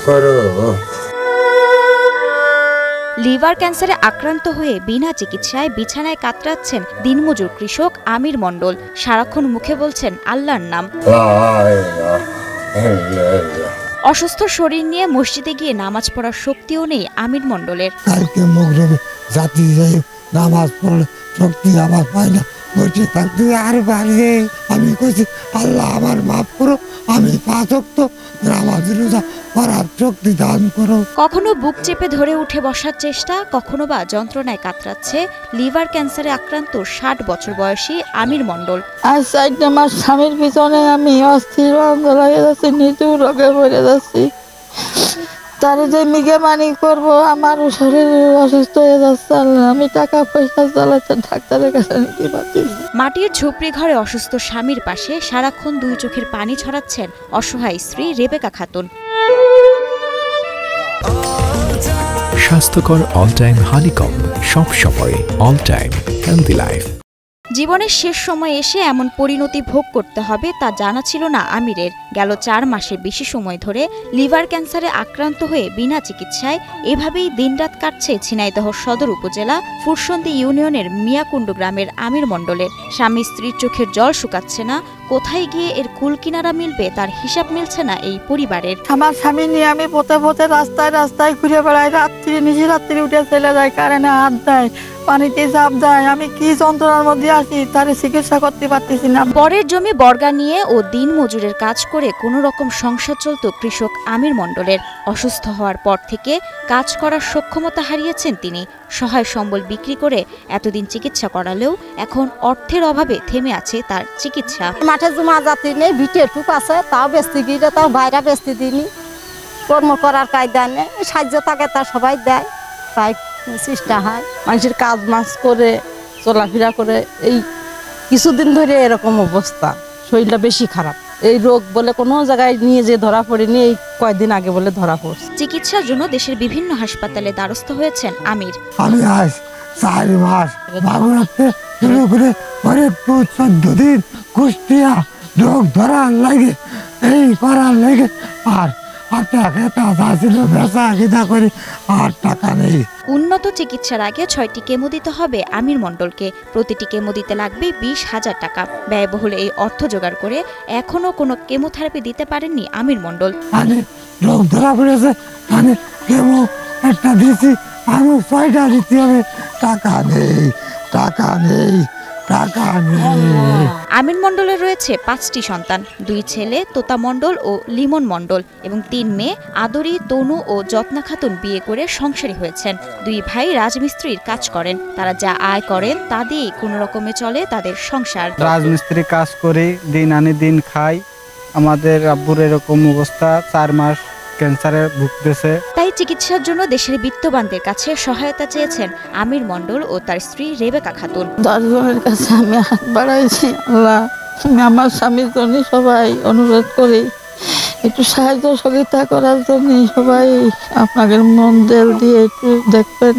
করো। লিভার ক্যান্সারে আক্রান্ত হয়ে বিনা চিকিৎসায় বিছানায় কাতরাচ্ছেন দিনমজুর কৃষক আমির মণ্ডল। সারাক্ষণ মুখে বলছেন আল্লাহর নাম। অসুস্থ শরীর নিয়ে মসজিদে গিয়ে নামাজ পড়ার শক্তিও নেই আমির মণ্ডলের। কালকে মাগরিবে জাতি যাই নামাজ পড়লে শক্তি আমার পাই না, বসে থাকতে আর বাড়িয়ে আমি কইছি আল্লাহ আমার মাফ করো, আমি 5 ওয়াক্ত নামাজ রোজা করার শক্তি দান করো। কখনো বুক চেপে ধরে উঠে বসার চেষ্টা, কখনো বা যন্ত্রণায় কাতরাচ্ছে লিভার ক্যান্সারে আক্রান্ত 60 বছর বয়সী আমির মণ্ডল। আজ 4 মাস স্বামীর পিছনে আমি অস্থির হয়ে যাচ্ছি, নিচু রোগে পড়ে যাচ্ছি। তারে যে মিগে মানি করবো, আমার শরীর অসুস্থ হয়ে যাচ্ছে। আমি টাকা পয়সা চালাতে ডাক্তারের কাছে নিতে পারছি। মাটির ঝুপড়ি ঘরে অসুস্থ স্বামীর পাশে সারাক্ষণ 2 চোখের পানি ছড়াচ্ছেন অসহায় স্ত্রী রেবেকা খাতুন। স্বাস্থ্যকর অল টাইম হানিকম, সব সময় অল টাইম হেলদি লাইফ। জীবনের শেষ সময়ে এসে এমন পরিণতি ভোগ করতে হবে তা জানা ছিল না আমিরের। গেল 4 মাসের বেশি সময় ধরে লিভার ক্যান্সারে আক্রান্ত হয়ে বিনা চিকিৎসায় এভাবেই দিনরাত কাটছে ঝিনাইদহ সদর উপজেলা ফুরসন্দি ইউনিয়নের মিয়াকুণ্ড গ্রামের আমির মণ্ডলের। স্বামী স্ত্রীর চোখের জল শুকাচ্ছে না, কোথায় গিয়ে এর কুল কিনারা মিলবে তার হিসাব মিলছে না এই পরিবারের। আমার স্বামী নিয়ে আমি পথে পথে রাস্তায় রাস্তায় ঘুরে বেড়াই, রাত্রি নিজে রাত্রি উঠে চলে যায়, কারেন্টে হাত দেয়, পানিতে চাপ দেয়। আমি কি যন্ত্রণার মধ্যে আছি, তার চিকিৎসা করতে পারতেছি না। পরের জমি বর্গা নিয়ে ও দিন মজুরের কাজ করে কোনো রকম সংসার চলত কৃষক আমির মণ্ডলের। অসুস্থ হওয়ার পর থেকে কাজ করার সক্ষমতা হারিয়েছেন তিনি। সহায় সম্বল বিক্রি করে এতদিন চিকিৎসা করালেও এখন অর্থের অভাবে থেমে আছে তার চিকিৎসা। মাঠে জমা যাত্রী নেই, ভিটে টুক আছে, তাও বেচতে গিয়ে তাও বাইরে বেচতে দিইনি। কর্ম করার কায়দা নেই, সাহায্য থাকে তা সবাই দেয়, তাই চেষ্টা হয়। মানুষের কাজ মাছ করে চলাফেরা করে এই কিছুদিন ধরে এরকম অবস্থা, শরীরটা বেশি খারাপ। এই রোগ বলে কোনো জায়গায় নিয়ে যে ধরা পড়েনি, এই কয়েকদিন আগে বলে ধরা পড়ছে। চিকিৎসার জন্য দেশের বিভিন্ন হাসপাতালে দ্বারস্থ হয়েছেন আমির। আমি আজ 4 মাস বাগুড়াতে শুরু করে ফরিদপুর 14 দিন কুষ্টিয়া রোগ ধরার লাগে, এই করার লাগে, আর উন্নত চিকিৎসার আগে 6টি কেমো দিতে হবে আমির মণ্ডলকে। প্রতিটি কেমো দিতে লাগবে 20,000 টাকা। ব্যয়বহুল এই অর্থ জোগাড় করে এখনো কোনো কেমোথেরাপি দিতে পারেননি আমির মণ্ডল। রোগ ধরা পড়েছে, কেমো একটা দিছি, আমি 6টা দিতে হবে, টাকা নেই, টাকা নেই, টাকা নেই। আমির মণ্ডলের রয়েছে 5টি সন্তান, 2 ছেলে তোতা মণ্ডল ও লিমন মণ্ডল এবং 3 মেয়ে আদরি, তনু ও যত্না খাতুন বিয়ে করে সংসারী হয়েছেন। 2 ভাই রাজমিস্ত্রির কাজ করেন। তারা যা আয় করেন তা দিয়েই কোনো রকমে চলে তাদের সংসার। রাজমিস্ত্রি কাজ করি, দিন আনি দিন খাই। আমাদের আব্বুর এরকম অবস্থা, 4 মাস ক্যান্সারে ভুগতেছে। তাই চিকিৎসার জন্য দেশের বিত্তবানদের কাছে সহায়তা চেয়েছেন আমির মণ্ডল ও তার স্ত্রী রেবেকা খাতুন। 10 জনের কাছে আমি হাত বাড়াইছি। আল্লাহ, আমি আমার স্বামীর জন্য সবাই অনুরোধ করি একটু সাহায্য সহযোগিতা করার জন্য। সবাই আপনাদের মন দিয়ে একটু দেখবেন।